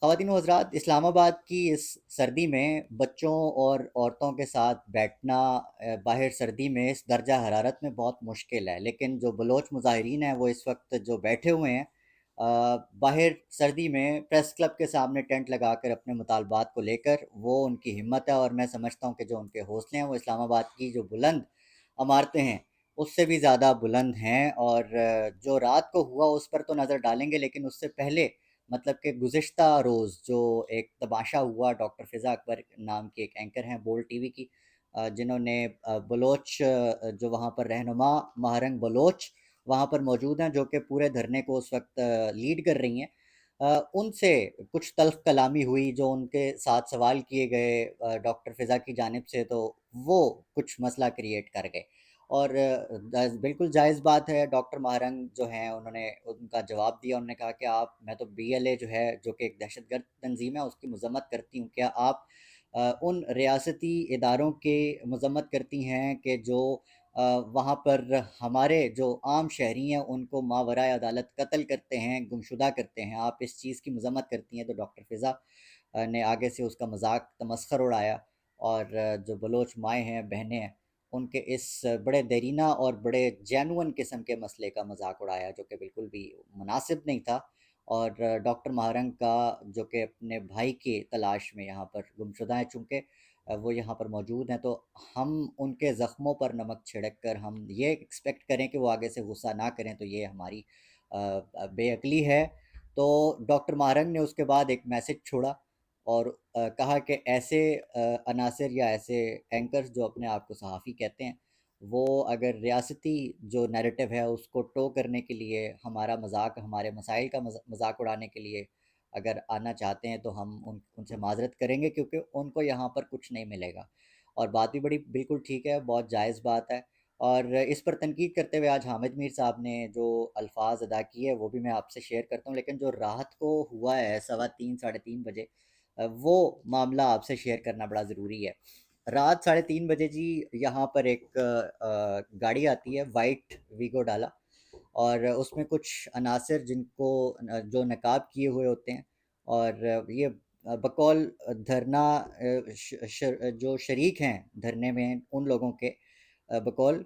خواتین و حضرات، اسلام آباد کی اس سردی میں بچوں اور عورتوں کے ساتھ بیٹھنا باہر سردی میں اس درجہ حرارت میں بہت مشکل ہے، لیکن جو بلوچ مظاہرین ہیں وہ اس وقت جو بیٹھے ہوئے ہیں باہر سردی میں پریس کلب کے سامنے ٹینٹ لگا کر اپنے مطالبات کو لے کر، وہ ان کی ہمت ہے اور میں سمجھتا ہوں کہ جو ان کے حوصلے ہیں وہ اسلام آباد کی جو بلند عمارتیں ہیں اس سے بھی زیادہ بلند ہیں۔ اور جو رات کو ہوا اس پر تو نظر ڈالیں گے، لیکن اس سے پہلے مطلب کہ گزشتہ روز جو ایک تماشا ہوا، ڈاکٹر فضا اکبر نام کی ایک اینکر ہیں بول ٹی وی کی، جنہوں نے بلوچ جو وہاں پر رہنما مہرنگ بلوچ وہاں پر موجود ہیں، جو کہ پورے دھرنے کو اس وقت لیڈ کر رہی ہیں، ان سے کچھ تلخ کلامی ہوئی، جو ان کے ساتھ سوال کیے گئے ڈاکٹر فضا کی جانب سے، تو وہ کچھ مسئلہ کریٹ کر گئے۔ اور بالکل جائز بات ہے، ڈاکٹر مہرنگ جو ہیں انہوں نے ان کا جواب دیا، انہوں نے کہا کہ میں تو بی ایل اے جو ہے جو کہ ایک دہشت گرد تنظیم ہے اس کی مذمت کرتی ہوں، کیا آپ ان ریاستی اداروں کے مذمت کرتی ہیں کہ جو وہاں پر ہمارے جو عام شہری ہیں ان کو ماورائے عدالت قتل کرتے ہیں، گمشدہ کرتے ہیں، آپ اس چیز کی مذمت کرتی ہیں؟ تو ڈاکٹر فضا نے آگے سے اس کا مذاق تمسخر اڑایا، اور جو بلوچ مائیں ہیں، بہنیں ہیں، ان کے اس بڑے دیرینہ اور بڑے جینون قسم کے مسئلے کا مذاق اڑایا، جو کہ بالکل بھی مناسب نہیں تھا۔ اور ڈاکٹر مہرنگ کا جو کہ اپنے بھائی کی تلاش میں یہاں پر گمشدہ ہیں، چونکہ وہ یہاں پر موجود ہیں، تو ہم ان کے زخموں پر نمک چھڑک کر ہم یہ ایکسپیکٹ کریں کہ وہ آگے سے غصہ نہ کریں، تو یہ ہماری بے عقلی ہے۔ تو ڈاکٹر مہرنگ نے اس کے بعد ایک میسج چھوڑا اور کہا کہ ایسے عناصر یا ایسے اینکرز جو اپنے آپ کو صحافی کہتے ہیں، وہ اگر ریاستی جو نیریٹو ہے اس کو ٹو کرنے کے لیے، ہمارا مذاق، ہمارے مسائل کا مذاق اڑانے کے لیے اگر آنا چاہتے ہیں تو ہم ان سے معذرت کریں گے، کیونکہ ان کو یہاں پر کچھ نہیں ملے گا۔ اور بات بھی بڑی بالکل ٹھیک ہے، بہت جائز بات ہے۔ اور اس پر تنقید کرتے ہوئے آج حامد میر صاحب نے جو الفاظ ادا کیے وہ بھی میں آپ سے شیئر کرتا ہوں، لیکن جو رات کو ہوا ہے 3:15 3:30 بجے، وہ معاملہ آپ سے شیئر کرنا بڑا ضروری ہے۔ رات 3:30 بجے جی یہاں پر ایک گاڑی آتی ہے، وائٹ ویگو ڈالا، اور اس میں کچھ عناصر جن کو جو نقاب کیے ہوئے ہوتے ہیں، اور یہ بقول دھرنا جو شریک ہیں دھرنے میں ان لوگوں کے بقول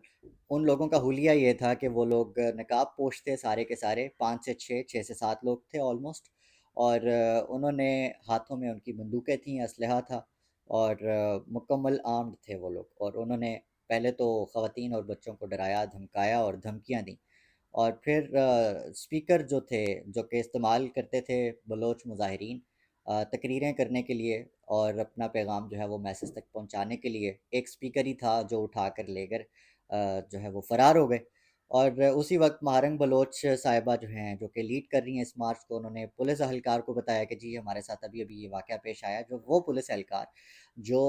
ان لوگوں کا حلیہ یہ تھا کہ وہ لوگ نقاب پوش تھے، سارے کے سارے 5 سے 6 لوگ تھے آلموسٹ، اور انہوں نے ہاتھوں میں ان کی بندوقیں تھیں، اسلحہ تھا، اور مکمل آرمڈ تھے وہ لوگ، اور انہوں نے پہلے تو خواتین اور بچوں کو ڈرایا، دھمکایا اور دھمکیاں دیں، اور پھر اسپیکر جو تھے جو کہ استعمال کرتے تھے بلوچ مظاہرین تقریریں کرنے کے لیے اور اپنا پیغام جو ہے وہ میسج تک پہنچانے کے لیے، ایک اسپیکر ہی تھا جو اٹھا کر لے کر جو ہے وہ فرار ہو گئے۔ اور اسی وقت مہرنگ بلوچ صاحبہ جو ہیں جو کہ لیڈ کر رہی ہیں اس مارچ کو، انہوں نے پولیس اہلکار کو بتایا کہ جی ہمارے ساتھ ابھی ابھی یہ واقعہ پیش آیا، جو وہ پولیس اہلکار جو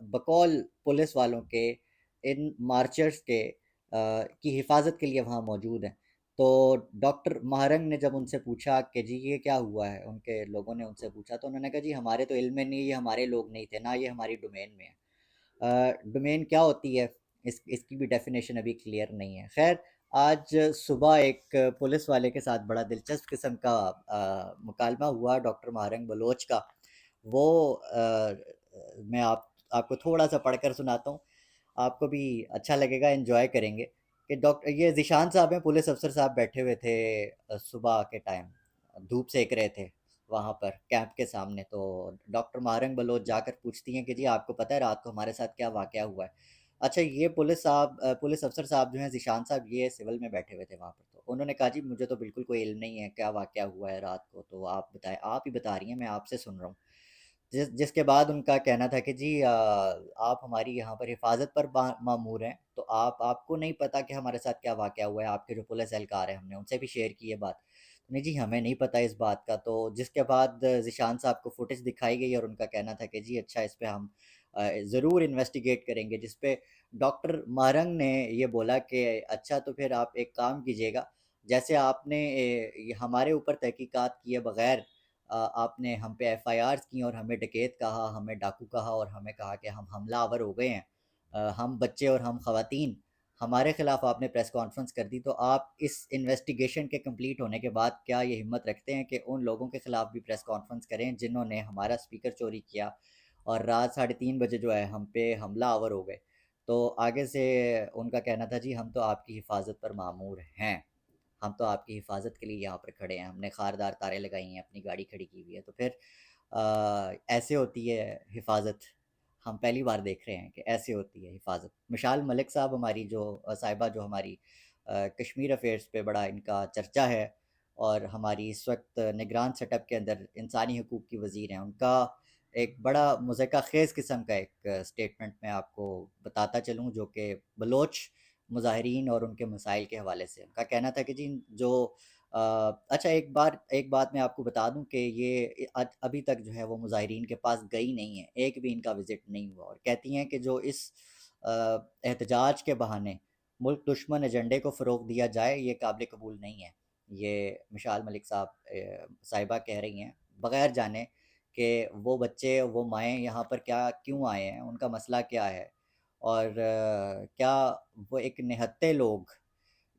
بقول پولیس والوں کے ان مارچرز کے کی حفاظت کے لیے وہاں موجود ہیں۔ تو ڈاکٹر مہرنگ نے جب ان سے پوچھا کہ جی یہ کیا ہوا ہے، ان کے لوگوں نے ان سے پوچھا، تو انہوں نے کہا جی ہمارے تو علم میں نہیں، یہ ہمارے لوگ نہیں تھے، نہ یہ ہماری ڈومین میں ہے۔ ڈومین کیا ہوتی ہے اس کی بھی ڈیفینیشن ابھی کلیئر نہیں ہے۔ خیر، آج صبح ایک پولیس والے کے ساتھ بڑا دلچسپ قسم کا مکالمہ ہوا ڈاکٹر مہرنگ بلوچ کا، وہ میں آپ کو تھوڑا سا پڑھ کر سناتا ہوں، آپ کو بھی اچھا لگے گا، انجوائے کریں گے۔ کہ ڈاکٹر یہ ذیشان صاحب ہیں، پولیس افسر صاحب بیٹھے ہوئے تھے صبح کے ٹائم، دھوپ سیک رہے تھے وہاں پر کیمپ کے سامنے، تو ڈاکٹر مہرنگ بلوچ جا کر پوچھتی ہیں کہ جی آپ کو پتہ ہے رات کو ہمارے ساتھ کیا واقعہ ہوا ہے؟ اچھا، یہ پولیس افسر صاحب جو ہیں ذیشان صاحب، یہ سول میں بیٹھے ہوئے تھے وہاں پر، تو انہوں نے کہا جی مجھے تو بالکل کوئی علم نہیں ہے کیا واقعہ ہوا ہے رات کو، تو آپ بتائیں، آپ ہی بتا رہی ہیں، میں آپ سے سن رہا ہوں۔ جس کے بعد ان کا کہنا تھا کہ جی آپ ہماری یہاں پر حفاظت پر مامور ہیں، تو آپ کو نہیں پتہ کہ ہمارے ساتھ کیا واقعہ ہوا ہے؟ آپ کے جو پولیس اہلکار ہیں، ہم نے ان سے بھی شیئر کی یہ بات، نہیں جی ہمیں نہیں پتہ اس بات کا۔ تو جس کے بعد ذیشان صاحب کو فوٹیج دکھائی گئی اور ان کا کہنا تھا کہ جی اچھا اس پہ ہم ضرور انویسٹیگیٹ کریں گے، جس پہ ڈاکٹر مہرنگ نے یہ بولا کہ اچھا تو پھر آپ ایک کام کیجیے گا، جیسے آپ نے ہمارے اوپر تحقیقات کیے بغیر آپ نے ہم پہ ایف آئی آرز کی اور ہمیں ڈکیت کہا، ہمیں ڈاکو کہا، اور ہمیں کہا کہ ہم حملہ آور ہو گئے ہیں، ہم بچے اور ہم خواتین ہمارے خلاف آپ نے پریس کانفرنس کر دی، تو آپ اس انویسٹیگیشن کے کمپلیٹ ہونے کے بعد کیا یہ ہمت رکھتے ہیں کہ ان لوگوں کے خلاف بھی پریس کانفرنس کریں جنہوں نے ہمارا اسپیکر چوری کیا اور رات 3:30 بجے جو ہے ہم پہ حملہ آور ہو گئے؟ تو آگے سے ان کا کہنا تھا جی ہم تو آپ کی حفاظت پر مامور ہیں، ہم تو آپ کی حفاظت کے لیے یہاں پر کھڑے ہیں، ہم نے خاردار تاریں لگائی ہیں، اپنی گاڑی کھڑی کی ہوئی ہے۔ تو پھر ایسے ہوتی ہے حفاظت؟ ہم پہلی بار دیکھ رہے ہیں کہ ایسے ہوتی ہے حفاظت۔ مشال ملک صاحب ہماری جو صاحبہ جو ہماری کشمیر افیئرس پہ بڑا ان کا چرچا ہے اور ہماری اس وقت نگران سیٹ اپ کے اندر انسانی حقوق کی وزیر ہیں، ان کا ایک بڑا مضحکہ خیز قسم کا ایک سٹیٹمنٹ میں آپ کو بتاتا چلوں، جو کہ بلوچ مظاہرین اور ان کے مسائل کے حوالے سے ان کا کہنا تھا کہ جی جو اچھا ایک بات میں آپ کو بتا دوں کہ یہ ابھی تک جو ہے وہ مظاہرین کے پاس گئی نہیں ہے، ایک بھی ان کا وزٹ نہیں ہوا، اور کہتی ہیں کہ جو اس احتجاج کے بہانے ملک دشمن ایجنڈے کو فروغ دیا جائے یہ قابل قبول نہیں ہے۔ یہ مشال ملک صاحبہ کہہ رہی ہیں بغیر جانے کہ وہ بچے وہ مائیں یہاں پر کیوں آئے ہیں، ان کا مسئلہ کیا ہے، اور کیا وہ ایک نہتے لوگ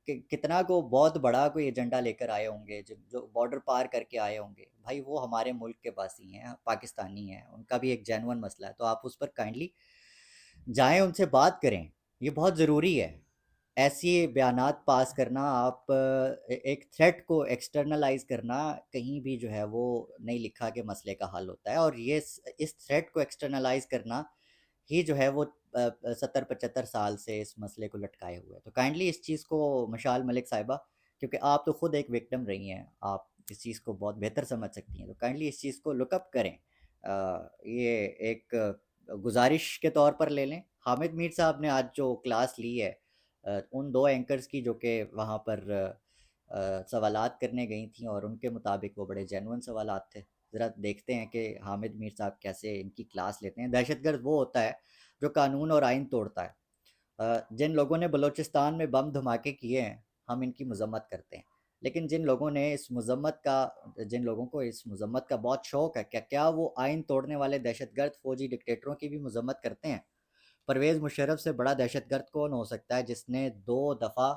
کتنا کو بہت بڑا کوئی ایجنڈا لے کر آئے ہوں گے، جو بارڈر پار کر کے آئے ہوں گے، بھائی وہ ہمارے ملک کے باسی ہیں، پاکستانی ہیں، ان کا بھی ایک جینون مسئلہ ہے، تو آپ اس پر کائنڈلی جائیں، ان سے بات کریں، یہ بہت ضروری ہے۔ ایسی بیانات پاس کرنا، آپ ایک تھریٹ کو ایکسٹرنلائز کرنا کہیں بھی جو ہے وہ نہیں لکھا کہ مسئلے کا حل ہوتا ہے، اور یہ اس تھریٹ کو ایکسٹرنلائز کرنا ہی جو ہے وہ 70-75 سال سے اس مسئلے کو لٹکائے ہوئے ہے۔ تو کائنڈلی اس چیز کو مشال ملک صاحبہ، کیونکہ آپ تو خود ایک وکٹم رہی ہیں، آپ اس چیز کو بہت بہتر سمجھ سکتی ہیں، تو کائنڈلی اس چیز کو لک اپ کریں، یہ ایک گزارش کے طور پر لے لیں۔ حامد میر صاحب نے آج جو کلاس لی ہے ان دو اینکرز کی جو کہ وہاں پر سوالات کرنے گئی تھیں، اور ان کے مطابق وہ بڑے جینون سوالات تھے، ذرا دیکھتے ہیں کہ حامد میر صاحب کیسے ان کی کلاس لیتے ہیں۔ دہشت گرد وہ ہوتا ہے جو قانون اور آئین توڑتا ہے۔ جن لوگوں نے بلوچستان میں بم دھماکے کیے ہیں ہم ان کی مذمت کرتے ہیں، لیکن جن لوگوں کو اس مذمت کا بہت شوق ہے، کیا وہ آئین توڑنے والے دہشت گرد فوجی ڈکٹیٹروں کی بھی مذمت کرتے ہیں؟ پرویز مشرف سے بڑا دہشت گرد کون ہو سکتا ہے جس نے 2 دفعہ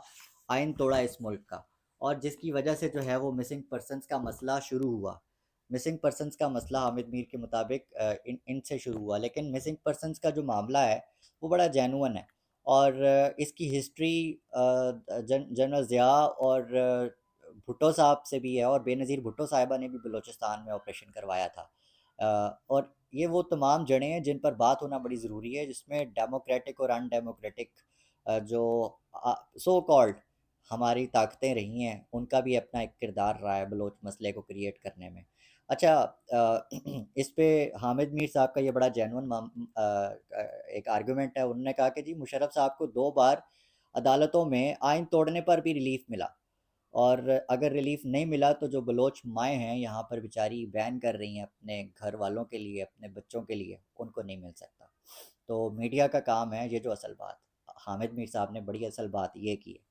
آئین توڑا اس ملک کا، اور جس کی وجہ سے جو ہے وہ مسنگ پرسنس کا مسئلہ شروع ہوا۔ مسنگ پرسنس کا مسئلہ حامد میر کے مطابق ان سے شروع ہوا، لیکن مسنگ پرسنس کا جو معاملہ ہے وہ بڑا جینون ہے، اور اس کی ہسٹری جنرل ضیاء اور بھٹو صاحب سے بھی ہے، اور بے نظیر بھٹو صاحبہ نے بھی بلوچستان میں آپریشن کروایا تھا، اور یہ وہ تمام جڑیں ہیں جن پر بات ہونا بڑی ضروری ہے، جس میں ڈیموکریٹک اور ان ڈیموکریٹک جو سو کالڈ ہماری طاقتیں رہی ہیں ان کا بھی اپنا ایک کردار رہا ہے بلوچ مسئلے کو کریٹ کرنے میں۔ اچھا، اس پہ حامد میر صاحب کا یہ بڑا جینون ایک آرگومنٹ ہے، انہوں نے کہا کہ جی مشرف صاحب کو 2 بار عدالتوں میں آئین توڑنے پر بھی ریلیف ملا، اور اگر ریلیف نہیں ملا تو جو بلوچ مائیں ہیں یہاں پر بیچاری بین کر رہی ہیں اپنے گھر والوں کے لیے، اپنے بچوں کے لیے، ان کو نہیں مل سکتا۔ تو میڈیا کا کام ہے، یہ جو اصل بات حامد میر صاحب نے بڑی اصل بات یہ کی ہے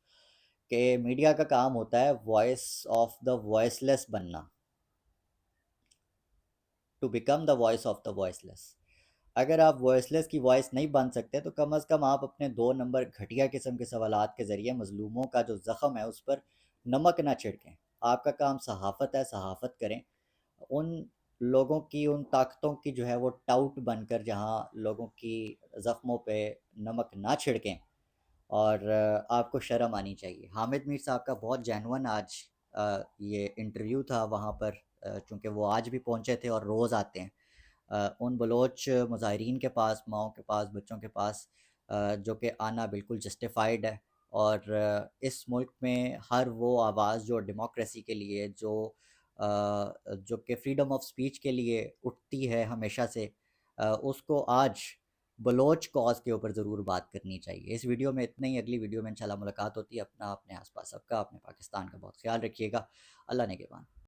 کہ میڈیا کا کام ہوتا ہے وائس آف دا وائس لیس بننا، to become the voice of the وائس لیس۔ اگر آپ وائس لیس کی وائس نہیں بن سکتے تو کم از کم آپ اپنے 2 نمبر گھٹیا قسم کے سوالات کے ذریعے مظلوموں کا جو زخم ہے اس پر نمک نہ چھڑکیں۔ آپ کا کام صحافت ہے، صحافت کریں، ان لوگوں کی، ان طاقتوں کی جو ہے وہ ٹاؤٹ بن کر جہاں لوگوں کی زخموں پہ نمک نہ چھڑکیں، اور آپ کو شرم آنی چاہیے۔ حامد میر صاحب کا بہت جینون آج یہ انٹرویو تھا وہاں پر، چونکہ وہ آج بھی پہنچے تھے اور روز آتے ہیں ان بلوچ مظاہرین کے پاس، ماؤں کے پاس، بچوں کے پاس، جو کہ آنا بالکل جسٹیفائڈ ہے، اور اس ملک میں ہر وہ آواز جو ڈیموکریسی کے لیے، جو کہ فریڈم آف سپیچ کے لیے اٹھتی ہے ہمیشہ سے، اس کو آج بلوچ کاز کے اوپر ضرور بات کرنی چاہیے۔ اس ویڈیو میں اتنا ہی، اگلی ویڈیو میں انشاءاللہ ملاقات ہوتی ہے۔ اپنے آس پاس سب کا، اپنے پاکستان کا بہت خیال رکھیے گا۔ اللہ نگہبان۔